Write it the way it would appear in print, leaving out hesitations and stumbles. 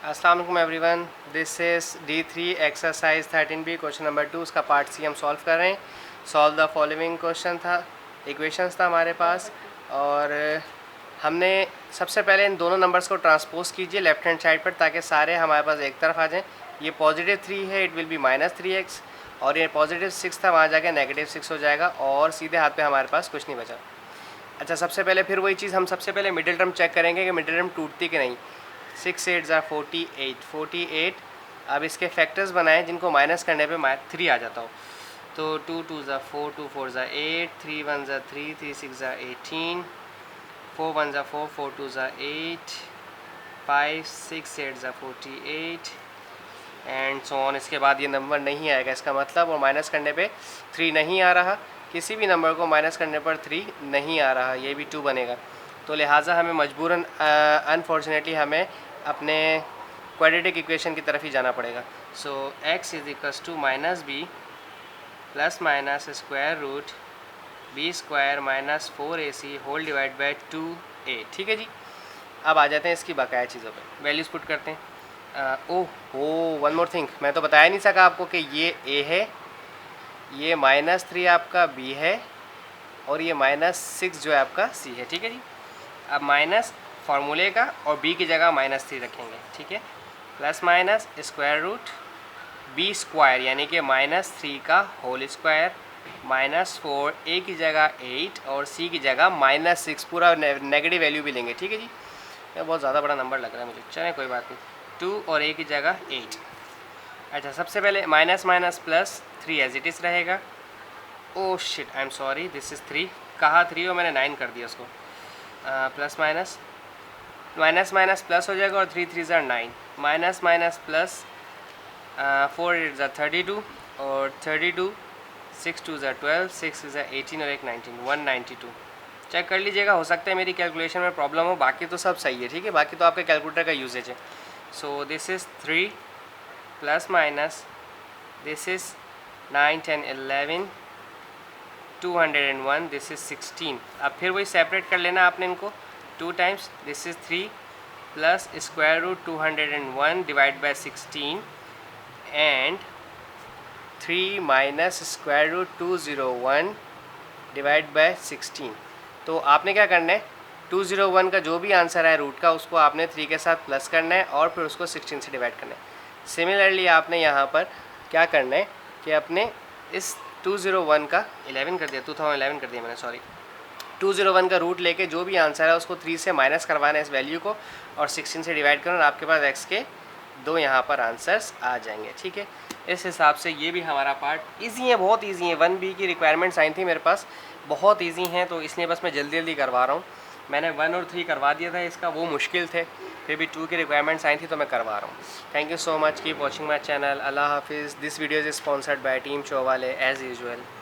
अस्सलाम वालेकुम everyone, this is D3 exercise 13B question number 2, उसका पार्ट सी हम सॉल्व कर रहे हैं। सॉल्व द फॉलोइंग क्वेश्चन था, इक्वेशंस था हमारे पास। और हमने सबसे पहले इन दोनों नंबर्स को ट्रांसपोज कीजिए लेफ्ट हैंड साइड पर, ताकि सारे हमारे पास एक तरफ आ जाएं। ये पॉजिटिव 3 है, इट विल बी -3x, और ये पॉजिटिव 6 था, वहाँ जाके -6 हो जाएगा, और सीधे हाथ पे हमारे पास कुछ नहीं बचा। अच्छा, सबसे पहले फिर वही चीज़, हम सबसे पहले मिडिल टर्म चेक करेंगे कि मिडिल टर्म टूटती कि नहीं। 6 8 ज़ा 48। अब इसके फैक्टर्स बनाएं जिनको माइनस करने पे 3 आ जाता हो। तो 2 2 ज़ा 4, 2 4 ज़ा 8, 3 1 ज़ा 3, 3 6 ज़ा 18, 4 1 ज़ा 4, 4 2 ज़ा 8, 5 6 8 ज़ा 48 एंड सो ऑन। इसके बाद ये नंबर नहीं आएगा, इसका मतलब, और माइनस करने पे 3 नहीं आ रहा। किसी भी नंबर को माइनस करने पर 3 नहीं आ रहा, ये भी 2 बनेगा। तो लिहाजा हमें मजबूरन अनफॉर्चुनेटली हमें अपने क्वाड्रेटिक इक्वेशन की तरफ ही जाना पड़ेगा। So x is equals to -b plus minus square root b square minus 4ac whole divide by 2a। ठीक है जी। अब आ जाते हैं इसकी बकाया चीज़ों पे, वैल्यूज़ पुट करते हैं। ओह हो, वन मोर थिंग, मैं तो बता नहीं सका आपको कि ये a है, ये -3 आपका b है, और ये -6 जो है आपका c है। ठीक है जी। अब माइनस फार्मूले का और b की जगह -3 रखेंगे। ठीक है। Plus minus square root b square यानी कि -3 का होल स्क्वायर -4, a की जगह 8 और c की जगह -6, पूरा नेगेटिव वैल्यू भी लेंगे। ठीक है जी। ये बहुत ज़्यादा बड़ा नंबर लग रहा है मुझे, चलें कोई बात नहीं। 2 और a की जगह 8। अच्छा, सबसे पहले minus minus plus 3 as it is रहेगा। Oh shit, I am sorry, this is 3, कहा 3 और मैंने 9 कर दिया उसको। Plus minus minus minus plus हो जाएगा, और 3 3 ज़ा 9, माइनस माइनस प्लस 4 8 ज़ा 32, और 32 6 2 ज़ा 12, 6 ज़ा 18 और एक 19, 192। चेक कर लीजिएगा, हो सकता है मेरी कैलकुलेशन में प्रॉब्लम हो, बाकी तो सब सही है। ठीक है, बाकी तो आपके कैलकुलेटर का यूजेज है। So this is 3 plus minus, this is 9 10 11 201, this is 16। अब फिर वही सेपरेट कर लेना आपने इनको 2 times. This is 3 plus square root 201 divide by 16 and 3 minus square root 201 divide by 16। तो आपने क्या करना है, 201 का जो भी आंसर है रूट का, उसको आपने 3 के साथ प्लस करना है और फिर उसको 16 से डिवाइड करना है। सिमिलरली आपने यहाँ पर क्या करना है कि अपने इस 201 का 11 कर दिया, 2011 कर दिया मैंने, सॉरी। 201 का रूट लेके जो भी आंसर है उसको 3 से माइनस करवाना है इस वैल्यू को, और 16 से डिवाइड करना, और आपके पास x के 2 यहाँ पर आंसर्स आ जाएंगे। ठीक है, इस हिसाब से ये भी हमारा पार्ट इजी है, बहुत इजी है। 1B की रिक्वायरमेंट्स आई थी मेरे पास, बहुत इजी हैं, तो इसलिए बस मैं जल्दी जल्दी करवा रहा हूँ। मैंने 1 और 3 करवा दिया था, इसका वो मुश्किल थे, फिर भी 2 की रिक्वायरमेंट्स आई थी तो मैं करवा रहा हूँ। Thank you so much, keep watching my channel. अल्लाह हाफिज़। This video is sponsored by team Chauwale as usual.